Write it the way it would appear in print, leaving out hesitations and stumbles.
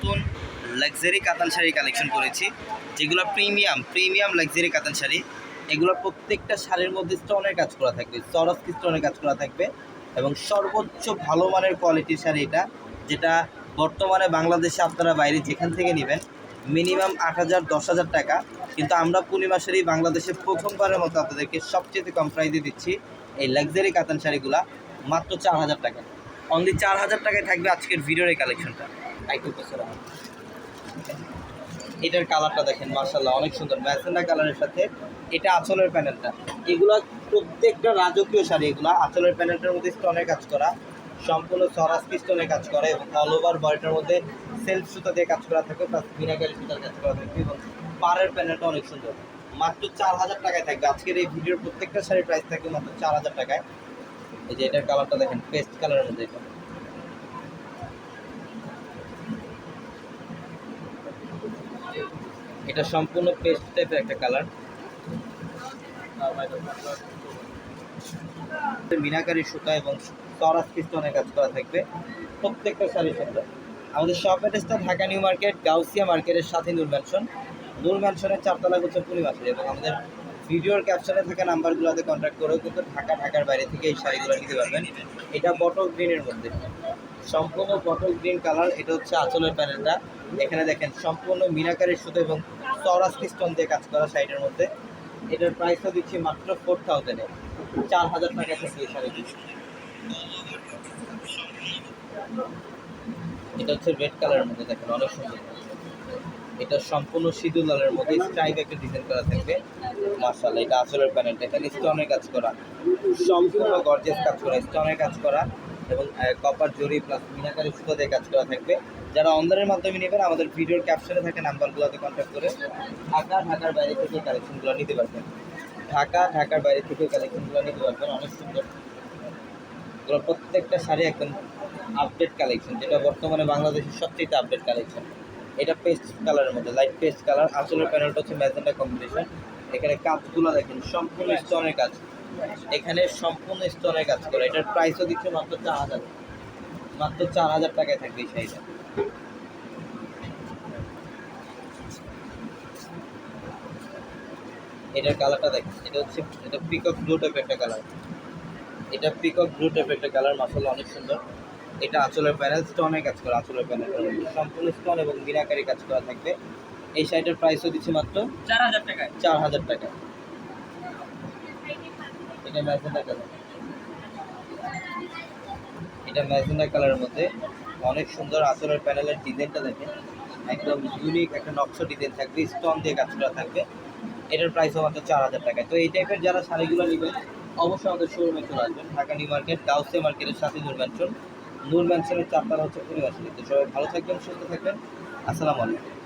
নতুন লাক্সারি কাতান শাড়ি কালেকশন করেছি, যেগুলো প্রিমিয়াম লাক্সারি কাতান শাড়ি। এগুলো প্রত্যেকটা শাড়ির মধ্যে স্টোনের কাজ করা থাকবে, সরস্কি স্টোনের কাজ করা থাকবে এবং সর্বোচ্চ ভালো মানের কোয়ালিটির শাড়ি এটা, যেটা বর্তমানে বাংলাদেশে আপনারা বাইরে যেখান থেকে নেবেন মিনিমাম 8,000 10,000 টাকা, কিন্তু আমরা পূর্ণিমা শাড়ি বাংলাদেশে প্রথমবারের মতো আপনাদেরকে সবচেয়ে কম প্রাইসে দিচ্ছি। এই লাক্সারি কাতান শাড়িগুলা মাত্র 4,000 টাকা, অনলি 4,000 টাকায় থাকবে আজকের ভিডিওর এই কালেকশনটা। এটার কালারটা দেখেন, মাশাআল্লাহ অনেক সুন্দর ম্যাজেন্ডা কালারের সাথে এটা আঁচলের প্যানেলটা। এগুলা প্রত্যেকটা রাজকীয় শাড়ি, এগুলা আঁচলের প্যানেলটার মধ্যে স্টোনের কাজ করা, সম্পূর্ণ সরাসরি স্টোনের কাজ করা এবং অল ওভার বডিটার মধ্যে সেলফ সুতা দিয়ে কাজ করা থাকে, প্লাস মিনাকারি সুতার কাজ করা থাকবে এবং পাড়ের প্যানেলটা অনেক সুন্দর। মাত্র 4,000 টাকায় থাকবে আজকের এই ভিডিওর প্রত্যেকটা শাড়ির প্রাইস থাকবে মাত্র 4,000 টাকায়। এই যে এটার কালারটা দেখেন, পেস্ট কালারের মধ্যে এটা। এটা সম্পূর্ণ পেস্ট টাইপের একটা কালার, মিনাকারি সুতা এবং সরাসরি স্টোনের কাজ করা থাকবে প্রত্যেকটা শাড়ির সাথে। আমাদের শপ অ্যাড্রেসটা ঢাকা নিউ মার্কেট, গাউসিয়া মার্কেটের সাথে নূর ম্যানশনের 4 তলা হচ্ছে পূর্ণিমা শাড়ি। এবং আমাদের ভিডিওর ক্যাপশনে থাকা নাম্বারগুলোতে কন্ট্যাক্ট করেও কিন্তু ঢাকার বাইরে থেকে এই শাড়িগুলো নিতে পারবেন। এটা বটল গ্রিনের মধ্যে, সম্পূর্ণ বটল গ্রিন কালার। এটা হচ্ছে আঁচলের প্যানেলটা, এখানে দেখেন সম্পূর্ণ মিনাকারির সুতো এবং সরাসরি স্টোন দিয়ে কাজ করা শাড়িটার মধ্যে। এটার প্রাইসও দিচ্ছি মাত্র 4,000-এ, 4,000 টাকা থেকে এই শাড়ি দিচ্ছি। এটা হচ্ছে রেড কালারের মধ্যে, দেখেন অনেক সুন্দর। এটা সম্পূর্ণ সিঁদুর লালের মধ্যে স্ট্রাইপ একটা ডিজাইন করা থাকবে, মাশাআল্লাহ। এটা আঁচলের প্যানেলটা, এখানে স্টোনের কাজ করা, সম্পূর্ণ গর্জিয়াস কাজ করা, স্টোনের কাজ করা এবং কপার জরি প্লাস মিনাকারি সুতো দিয়ে কাজ করা থাকবে। যারা অনলাইনের মাধ্যমে নেবেন আমাদের ভিডিওর ক্যাপশনে থাকে নাম্বারগুলোতে কন্ট্যাক্ট করে ঢাকার বাইরে থেকে কালেকশনগুলো নিতে পারবেন। ঢাকার বাইরে থেকে কালেকশনগুলো নিতে পারবেন, অনেক সুন্দর। এগুলো প্রত্যেকটা শাড়ি একদম আপডেট কালেকশন, যেটা বর্তমানে বাংলাদেশের সবচেয়ে আপডেট কালেকশন। এটা পেস্ট কালারের মধ্যে, লাইট পেস্ট কালার। আঁচলের প্যানেলটা হচ্ছে ম্যাজেন্টা কম্বিনেশন। এখানে কাজগুলো দেখেন সম্পূর্ণ স্টোনের কাজ, এখানে সম্পূর্ণ স্টোনের কাজ করে। এটার প্রাইসও দিচ্ছে মাত্র 4,000, মাত্র 4,000 টাকায় থাকবে এই শাড়িটা। এটার কালারটা দেখেন, এটা পিকক ব্লু টাইপের একটা কালার, এটা পিকক ব্লু টাইপের একটা কালার, মাশাআল্লাহ অনেক সুন্দর। এটা আঁচলের প্যানেল, স্টোনের কাজ করা, আঁচলের প্যানেল সম্পূর্ণ স্টোন এবং মিনাকারি কাজ করা থাকবে। এই শাড়িটার প্রাইসও দিচ্ছি মাত্র 4,000 টাকায়, 4,000 টাকা। এটা ম্যাজেন্ডা কালার, এটা ম্যাজেন্ডা কালারের মধ্যে অনেক সুন্দর। আঁচলের প্যানেলের ডিজাইনটা দেখেন, একদম ইউনিক একটা নকশা ডিজাইন থাকবে, স্টোন দিয়ে কাজ করা থাকবে। এটার প্রাইসও মাত্র 4,000 টাকায়। তো এই টাইপের যারা শাড়িগুলো নেবেন অবশ্যই আমাদের শোরুমে চলে আসবেন, ঢাকা নিউ মার্কেট, গাউসিয়া মার্কেটের সাথে নূর ম্যানশনের 4 তলা হচ্ছে পূর্ণিমা শাড়ি। তো সবাই ভালো থাকবেন, সুস্থ থাকবেন, আসসালামু আলাইকুম।